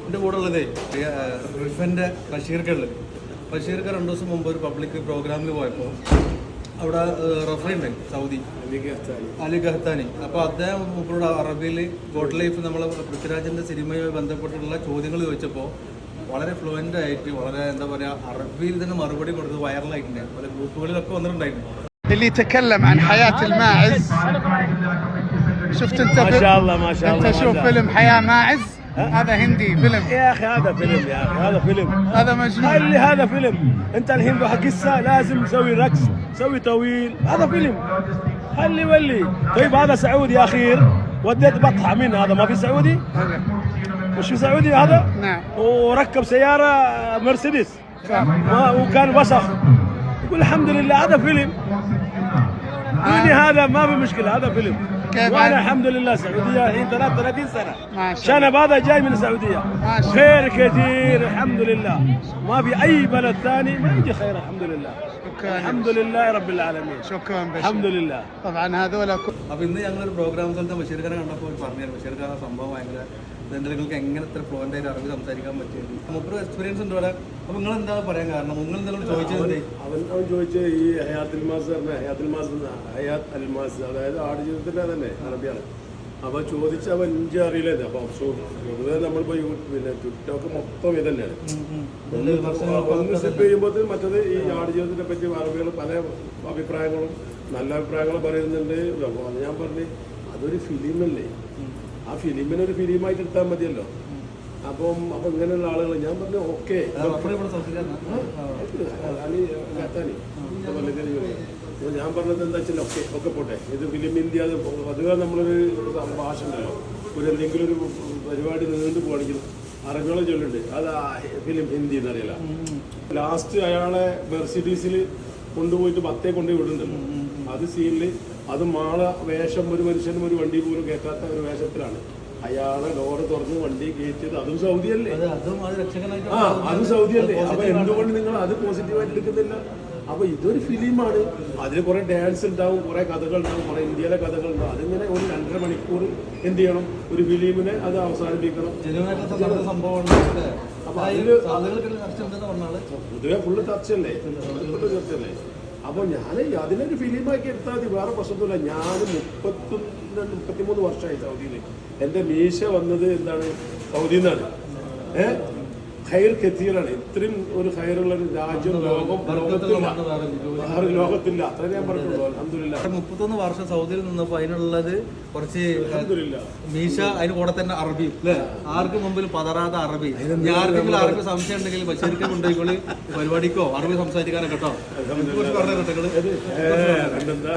എൻ്റെ കൂടെ ഉള്ളതേ റിഫൻ്റെ ബഷീർക്കുള്ളത്. ബഷീർക്ക് 2 ദിവസം മുമ്പ് ഒരു പബ്ലിക് പ്രോഗ്രാമിൽ പോയപ്പോൾ അവിടെ റഫറി ഉണ്ട് സൗദി അലി ഗഹ്താനി. അപ്പോൾ അദ്ദേഹം മുമ്പോട് അറബിയിൽ ഗോഡ് ലൈഫ് നമ്മളെ പൃഥ്വിരാജിൻ്റെ സിനിമയുമായി ബന്ധപ്പെട്ടുള്ള ചോദ്യങ്ങൾ ചോദിച്ചപ്പോൾ വളരെ ഫ്ലുവൻ്റ് ആയിട്ട് വളരെ എന്താ പറയുക അറബിയിൽ തന്നെ മറുപടി കൊടുത്ത് വൈറലായിട്ടുണ്ട്. പല ഗ്രൂപ്പുകളിലൊക്കെ വന്നിട്ടുണ്ടായിരുന്നു. اللي يتكلم عن حياة الماعز شفت انت ما شاء الله ما شاء الله انت شوف فيلم حياة ماعز هذا هندي فيلم يا اخي هذا فيلم يا اخي هذا فيلم هذا مجنون خلي هذا فيلم انت الحين قصه لازم نسوي رقص نسوي طويل هذا فيلم خلي ولي طيب هذا سعودي اخير وديت بطحه من هذا ما في سعودي وش في سعودي هذا نعم وركب سياره مرسيدس وكان وسخ يقول الحمد لله هذا فيلم هذا ما في مشكله هذا فيلم وانا الحمد لله سعوديه الحين 33 سنه شنب هذا جاي من السعوديه خير كثير الحمد لله ما في اي بلد ثاني ما يجي خير الحمد لله الحمد لله رب العالمين شكرا بشير الحمد لله طبعا هذول അപ്പോൾ ഇന്ന് ഞങ്ങളൊരു പ്രോഗ്രാം സ്ഥലത്ത് ബഷീർഖാനെ കണ്ടപ്പോൾ പറഞ്ഞു ബഷീർഖാൻ സംഭവം ഭയങ്കര നിങ്ങൾക്ക് എങ്ങനെ ഇത്ര ഫ്ലുവൻ്റ് ആയിട്ട് അറബി സംസാരിക്കാൻ പറ്റിയത് മുപ്പത് എക്സ്പീരിയൻസ് ഉണ്ട് ഇവിടെ. അപ്പോൾ നിങ്ങൾ എന്താ പറയാൻ കാരണം നിങ്ങൾ എന്തെങ്കിലും ചോദിച്ചത് അവൻ ചോദിച്ചത് ഈ ഹയാത്ത് അൽമാസ് ഹയാത്ത് അൽമാസ് അതായത് ആടുജീവിതത്തിൻ്റെ തന്നെ അറബിയാണ്. അപ്പോൾ ചോദിച്ച അവൻ ഇഞ്ചി അറിയില്ലായിരുന്നു. അപ്പോൾ പൊതുവെ നമ്മളിപ്പോൾ പിന്നെ ടിക്ടോക്ക് മൊത്തം ഇത് തന്നെയാണ്. ഒന്ന് സ്ലിപ്പ് ചെയ്യുമ്പോൾ മറ്റത് ഈ ആടുജീവിതത്തിനെ പറ്റി അറബികൾ പല അഭിപ്രായങ്ങളും നല്ല അഭിപ്രായങ്ങൾ പറയുന്നുണ്ട്. ഞാൻ പറഞ്ഞു അതൊരു ഫിലിമല്ലേ, ആ ഫിലിമിനെ ഒരു ഫിലിമായിട്ട് എടുത്താൽ മതിയല്ലോ. അപ്പം ഇങ്ങനെയുള്ള ആളുകൾ ഞാൻ പറഞ്ഞു ഓക്കെ ഞാൻ പറഞ്ഞത് എന്താ വെച്ചാൽ ഒക്കെ പോട്ടെ, ഇത് ഫിലിം ഇന്ത്യ അതുപോലെ നമ്മളൊരു ഭാഷ ഉണ്ടല്ലോ, ഒരു എന്തെങ്കിലും ഒരു പരിപാടി നീണ്ടു പോകണമെങ്കിൽ അറബികളെ ചൊല്ലുണ്ട് അത് ഫിലിം ഹിന്ദി എന്നറിയില്ല. ലാസ്റ്റ് അയാളെ മെർസിഡീസിൽ കൊണ്ടുപോയിട്ട് ബത്തേ കൊണ്ടുപോയി വിടുന്നുണ്ടല്ലോ, അത് സീനിൽ അത് മാള വേഷം ഒരു മനുഷ്യനും ഒരു വണ്ടി പോലും കയറ്റാത്ത ഒരു വേഷത്തിലാണ് അയാളെ ഡോറ് തുറന്ന് വണ്ടി കയറ്റിയത്. അതും സൗദിയല്ലേ, അതും സൗദിയല്ലേ. അപ്പൊ എന്തുകൊണ്ട് നിങ്ങൾ അത് പോസിറ്റീവായിട്ട് എടുക്കുന്നില്ല? അപ്പൊ ഇതൊരു ഫിലിമാണ്, അതിൽ കുറെ ഡാൻസ് ഉണ്ടാവും, കുറെ കഥകൾ ഉണ്ടാവും, കുറെ ഇന്ത്യയിലെ കഥകൾ ഉണ്ടാവും. അതിങ്ങനെ ഒരു 2.5 മണിക്കൂർ എന്ത് ചെയ്യണം, ഒരു ഫിലിമിനെ അത് അവസാനിപ്പിക്കണം. അപ്പൊ അതില് പൊതുവെ ഫുള്ള് ചർച്ചയല്ലേ, ഫുള്ള് ചർച്ചയല്ലേ. അപ്പൊ ഞാൻ അതിനൊരു ഫിലിമാക്കി എടുത്താൽ മതി, വേറെ പ്രശ്നമൊന്നുമില്ല. ഞാൻ 33 വർഷമായി സൗദിയിൽ. എൻ്റെ മീശ വന്നത് എന്താണ് സൗദിയിൽ നിന്നാണ്. ഖൈർ കത്തീറാണ്. ഇത്രയും ഒരു ഖൈറുള്ള ഒരു രാജ്യം ലോകത്തില്ല. അത്ര ഞാൻ പറഞ്ഞുള്ളൂ. അൽഹംദുലില്ലാ 33 വർഷം സൗദിയിൽ നിന്നപ്പോൾ അതിനുള്ളത് കുറച്ച് മീശ, അതിന് കൂടെ തന്നെ അറബി അല്ലേ, ആർക്കും മുമ്പിൽ പതറാത്ത അറബി. ആർക്കെങ്കിലും അറബി സംശയം ഉണ്ടെങ്കിൽ ബഷീർക്ക് കൊണ്ടുപോയിക്കോളി പരിപാടിക്കോ അറബി സംസാരിക്കാനോ കേട്ടോ. എന്താ